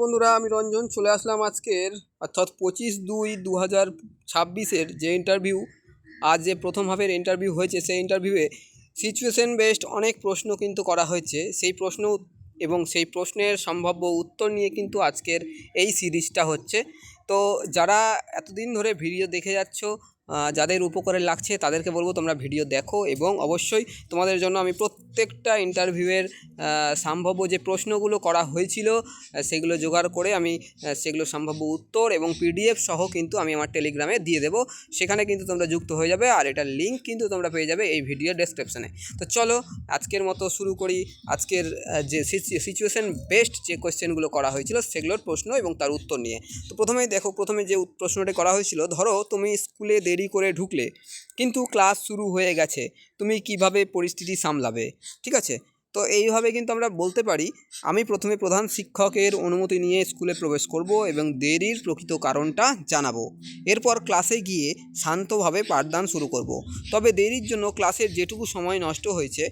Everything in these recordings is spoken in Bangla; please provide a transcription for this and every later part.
বন্ধুরা, আমি রঞ্জন চলে আসলাম আজকের অর্থাৎ 25/2/2026 যে ইন্টারভিউ, আজ যে প্রথম হাফের ইন্টারভিউ হয়েছে সেই ইন্টারভিউয়ে সিচুয়েশন বেসড অনেক প্রশ্ন কিন্তু করা হয়েছে। সেই প্রশ্ন এবং সেই প্রশ্নের সম্ভাব্য উত্তর নিয়ে কিন্তু আজকের এই সিরিজটা হচ্ছে। তো যারা এতদিন ধরে ভিডিও দেখে যাচ্ছ, যাদের উপকারে লাগছে তাদেরকে বলবো তোমরা ভিডিও দেখো, এবং অবশ্যই তোমাদের জন্য আমি প্রত্যেকটা ইন্টারভিউয়ের সম্ভাব্য যে প্রশ্নগুলো করা হয়েছিল সেগুলো জোগাড় করে আমি সেগুলো সম্ভাব্য উত্তর এবং পিডিএফ সহ কিন্তু আমি আমার টেলিগ্রামে দিয়ে দেবো। সেখানে কিন্তু তোমরা যুক্ত হয়ে যাবে, আর এটার লিঙ্ক কিন্তু তোমরা পেয়ে যাবে এই ভিডিও ডেসক্রিপশানে। তো চলো আজকের মতো শুরু করি। আজকের যে সিচুয়েশন বেসড যে কোয়েশ্চেনগুলো করা হয়েছিল সেগুলোর প্রশ্ন এবং তার উত্তর নিয়ে। তো প্রথমে যে প্রশ্নটি করা হয়েছিল, ধরো তুমি স্কুলে দেরি করে ঢুকলে কিন্তু ক্লাস শুরু হয়ে গেছে, তুমি কিভাবে পরিস্থিতি সামলাবে? ঠিক আছে, তো এইভাবে কিন্তু আমরা বলতে পারি, আমি প্রথমে প্রধান শিক্ষকের অনুমতি নিয়ে স্কুলে প্রবেশ করব এবং দেরির প্রকৃত কারণটা জানাবো। এরপর ক্লাসে গিয়ে শান্তভাবে পাঠদান শুরু করব। তবে দেরির জন্য ক্লাসের যেটুকু সময় নষ্ট হয়েছে,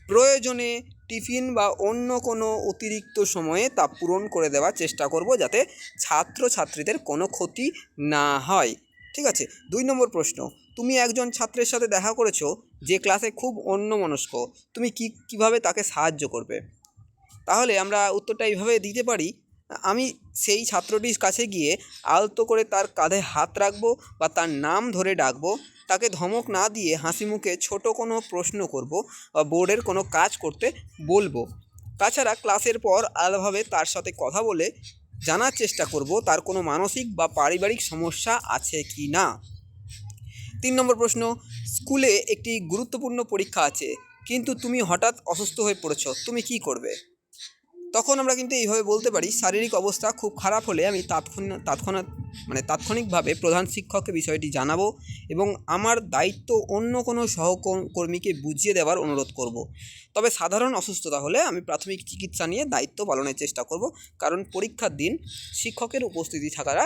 প্রয়োজনে টিফিন বা অন্য কোনো অতিরিক্ত সময়ে তা পূরণ করে দেওয়ার চেষ্টা করব, যাতে ছাত্রছাত্রীদের কোনো ক্ষতি না হয়। ঠিক আছে। 2 নম্বর প্রশ্ন, তুমি একজন ছাত্রের সাথে দেখা করেছো যে ক্লাসে খুব অন্যমনস্ক, তুমি কিভাবে তাকে সাহায্য করবে? তাহলে আমরা উত্তরটা এইভাবে দিতে পারি, আমি সেই ছাত্রটির কাছে গিয়ে আলতো করে তার কাঁধে হাত রাখবো বা তার নাম ধরে ডাকবো, তাকে ধমক না দিয়ে হাসি মুখে ছোটো কোনো প্রশ্ন করব বা বোর্ডের কোনো কাজ করতে বলবো। তাছাড়া ক্লাসের পর আলাদাভাবে তার সাথে কথা বলে জানার চেষ্টা করব তার কোনো মানসিক বা পারিবারিক সমস্যা আছে কি না। 3 নম্বর প্রশ্ন, স্কুলে একটি গুরুত্বপূর্ণ পরীক্ষা আছে কিন্তু তুমি হঠাৎ অসুস্থ হয়ে পড়েছো, তুমি কি করবে? তখন আমরা কিন্তু এইভাবে বলতে পারি, শারীরিক অবস্থা খুব খারাপ হলে আমি তাৎক্ষণিকভাবে প্রধান শিক্ষককে বিষয়টি জানাবো এবং আমার দায়িত্ব অন্য কোনো সহকর্মীকে বুঝিয়ে দেওয়ার অনুরোধ করব। তবে সাধারণ অসুস্থতা হলে আমি প্রাথমিক চিকিৎসা নিয়ে দায়িত্ব পালনের চেষ্টা করব, কারণ পরীক্ষার দিন শিক্ষকের উপস্থিতি থাকাটা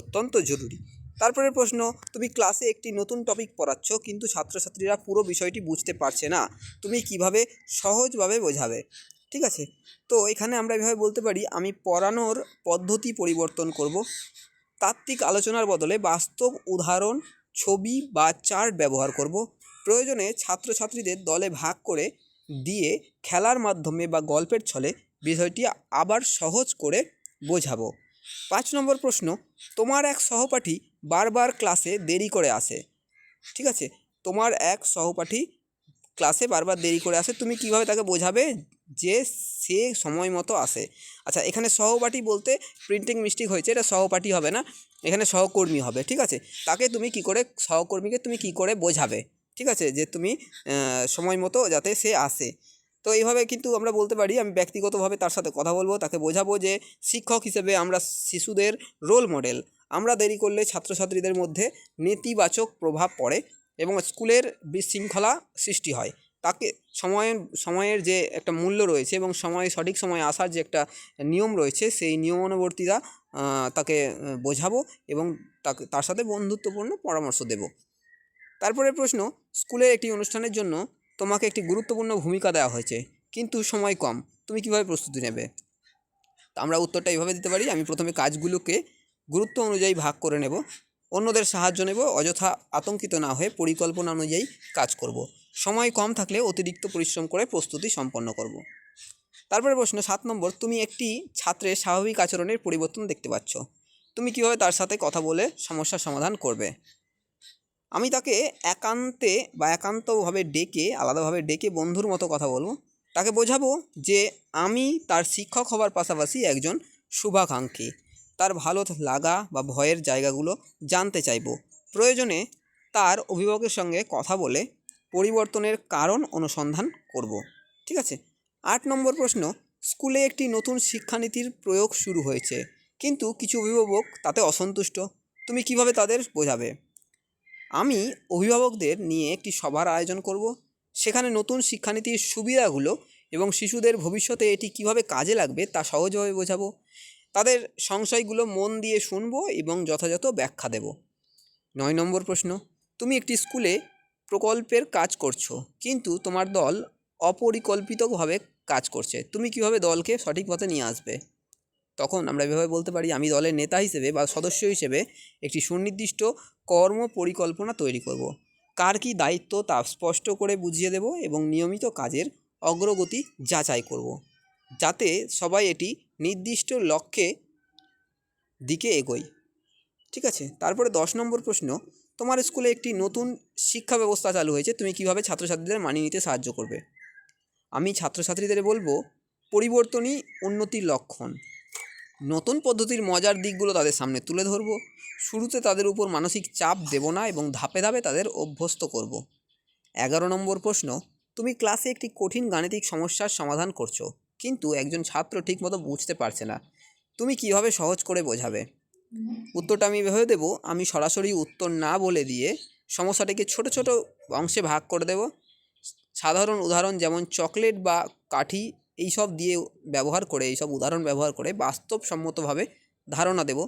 অত্যন্ত জরুরি। তারপরের প্রশ্ন, তুমি ক্লাসে একটি নতুন টপিক পড়াচ্ছ কিন্তু ছাত্রছাত্রীরা পুরো বিষয়টি বুঝতে পারছে না, তুমি কিভাবে সহজভাবে বোঝাবে? ঠিক আছে, তো এখানে আমরা এভাবে বলতে পারি, আমি পড়ানোর পদ্ধতি পরিবর্তন করব। তাত্ত্বিক আলোচনার বদলে বাস্তব উদাহরণ, ছবি বা চার্ট ব্যবহার করব। প্রয়োজনে ছাত্রছাত্রীদের দলে ভাগ করে দিয়ে খেলার মাধ্যমে বা গল্পের ছলে বিষয়টি আবার সহজ করে বোঝাবো। 5 নম্বর প্রশ্ন, তোমার এক সহপাঠী বারবার ক্লাসে দেরি করে আসে। ঠিক আছে, তোমার এক সহপাঠী ক্লাসে বারবার দেরি করে আসে, তুমি কিভাবে তাকে বোঝাবে যে সে সময় মতো আসে? আচ্ছা, এখানে সহপাঠী বলতে প্রিন্টিং মিস্টেক হয়েছে, এটা সহপাঠী হবে না, এখানে সহকর্মী হবে। ঠিক আছে, তাকে তুমি কি করে, সহকর্মীকে তুমি কি করে বোঝাবে? ঠিক আছে, যে তুমি সময় মতো যাতে সে আসে। তো এইভাবে কিন্তু আমরা বলতে পারি, আমি ব্যক্তিগতভাবে তার সাথে কথা বলবো, তাকে বোঝাবো যে শিক্ষক হিসেবে আমরা শিশুদের রোল মডেল, আমরা দেরি করলে ছাত্রছাত্রীদের মধ্যে নেতিবাচক প্রভাব পড়ে এবং স্কুলের বিশৃঙ্খলা সৃষ্টি হয়। তাকে সময়ের যে একটা মূল্য রয়েছে এবং সঠিক সময়ে আসার যে একটা নিয়ম রয়েছে, সেই নিয়মানুবর্তিতা তাকে বোঝাবো এবং তার সাথে বন্ধুত্বপূর্ণ পরামর্শ দেব। তারপরে প্রশ্ন, স্কুলের একটি অনুষ্ঠানের জন্য তোমাকে একটি গুরুত্বপূর্ণ ভূমিকা দেওয়া হয়েছে কিন্তু সময় কম, তুমি কিভাবে প্রস্তুতি নেবে? তো আমরা উত্তরটা এইভাবে দিতে পারি, আমি প্রথমে কাজগুলোকে গুরুত্ব অনুযায়ী ভাগ করে নেব, অন্যদের সাহায্য নেব, অযথা আতঙ্কিত না হয়ে পরিকল্পনা অনুযায়ী কাজ করব। সময় কম থাকলে অতিরিক্ত পরিশ্রম করে প্রস্তুতি সম্পন্ন করব। তারপরে প্রশ্ন 7 নম্বর, তুমি একটি ছাত্রের স্বাভাবিক আচরণের পরিবর্তন দেখতে পাচ্ছ, তুমি কিভাবে তার সাথে কথা বলে সমস্যার সমাধান করবে? আমি তাকে একান্তভাবে আলাদাভাবে ডেকে বন্ধুর মতো কথা বলবো, তাকে বোঝাবো যে আমি তার শিক্ষক হবার পাশাপাশি একজন শুভাকাঙ্ক্ষী, তার ভালো লাগা বা ভয়ের জায়গাগুলো জানতে চাইবো। প্রয়োজনে তার অভিভাবকের সঙ্গে কথা বলে পরিবর্তনের কারণ অনুসন্ধান করব। ঠিক আছে। 8 নম্বর প্রশ্ন, স্কুলে একটি নতুন শিক্ষানীতির প্রয়োগ শুরু হয়েছে কিন্তু কিছু অভিভাবক তাতে অসন্তুষ্ট, তুমি কিভাবে তাদের বোঝাবে? আমি অভিভাবকদের নিয়ে একটি সভার আয়োজন করব, সেখানে নতুন শিক্ষানীতির সুবিধাগুলো এবং শিশুদের ভবিষ্যতে এটি কিভাবে কাজে লাগবে তা সহজভাবে বোঝাবো। তাদের সংশয়গুলো মন দিয়ে শুনবো এবং যথাযথ ব্যাখ্যা দেব। 9 নম্বর প্রশ্ন, তুমি একটি স্কুলে প্রকল্পের কাজ করছো কিন্তু তোমার দল অপরিকল্পিতভাবে কাজ করছে, তুমি কিভাবে দলকে সঠিক পথে নিয়ে আসবে? তখন আমরা এভাবে বলতে পারি, আমি দলের নেতা হিসেবে বা সদস্য হিসেবে একটি সুনির্দিষ্ট কর্ম পরিকল্পনা তৈরি করব। কার কী দায়িত্ব তা স্পষ্ট করে বুঝিয়ে দেব এবং নিয়মিত কাজের অগ্রগতি যাচাই করব, যাতে সবাই এটি নির্দিষ্ট লক্ষ্যে দিকে এগোয়। ঠিক আছে, তারপরে 10 নম্বর প্রশ্ন, তোমার স্কুলে একটি নতুন শিক্ষা ব্যবস্থা চালু হয়েছে, তুমি কিভাবে ছাত্রছাত্রীদের মানিয়ে নিতে সাহায্য করবে? আমি ছাত্রছাত্রীদের বলবো, পরিবর্তনই উন্নতির লক্ষণ। নতুন পদ্ধতির মজার দিকগুলো তাদের সামনে তুলে ধরবো। শুরুতে তাদের উপর মানসিক চাপ দেব না এবং ধাপে ধাপে তাদের অভ্যস্ত করব। 11 নম্বর প্রশ্ন, তুমি ক্লাসে একটি কঠিন গাণিতিক সমস্যার সমাধান করছো, কিন্তু একজন ছাত্র ঠিকমতো বুঝতে পারছে না, তুমি কিভাবে সহজ করে বোঝাবে? উত্তরটা আমি এভাবে দেবো, আমি সরাসরি উত্তর না বলে দিয়ে সমস্যাটিকে ছোট ছোট অংশে ভাগ করে দেব। সাধারণ উদাহরণ যেমন চকলেট বা কাঠি এইসব দিয়ে এইসব উদাহরণ ব্যবহার করে বাস্তবসম্মতভাবে ধারণা দেব,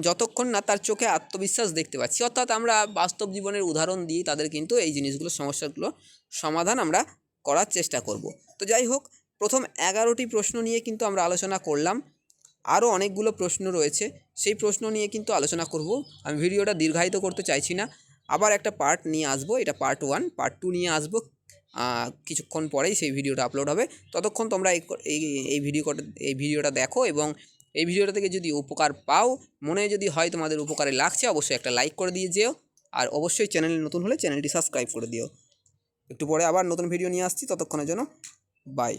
যতক্ষণ না তার চোখে আত্মবিশ্বাস দেখতে পাচ্ছি। অর্থাৎ আমরা বাস্তব জীবনের উদাহরণ দিয়ে তাদের কিন্তু এই জিনিসগুলো, সমস্যাগুলো সমাধান আমরা করার চেষ্টা করব। তো যাই হোক, প্রথম 11টি প্রশ্ন নিয়ে কিন্তু আমরা আলোচনা করলাম। আরও অনেকগুলো প্রশ্ন রয়েছে, সেই প্রশ্ন নিয়ে কিন্তু আলোচনা করব। আমি ভিডিওটা দীর্ঘায়িত করতে চাইছি না, আবার একটা পার্ট নিয়ে আসবো। এটা পার্ট 1, পার্ট 2 নিয়ে আসবো কিছুক্ষণ পরেই সেই ভিডিওটা আপলোড হবে। ততক্ষণ তোমরা এই ভিডিওটা দেখো এবং এই ভিডিওটা থেকে যদি উপকার পাও, মনে যদি হয় তোমাদের উপকারে লাগছে, অবশ্যই একটা লাইক করে দিয়ে যেও। আর অবশ্যই চ্যানেলে নতুন হলে চ্যানেলটি সাবস্ক্রাইব করে দিও। একটু পরে আবার নতুন ভিডিও নিয়ে আসছি, ততক্ষণের জন্য বাই।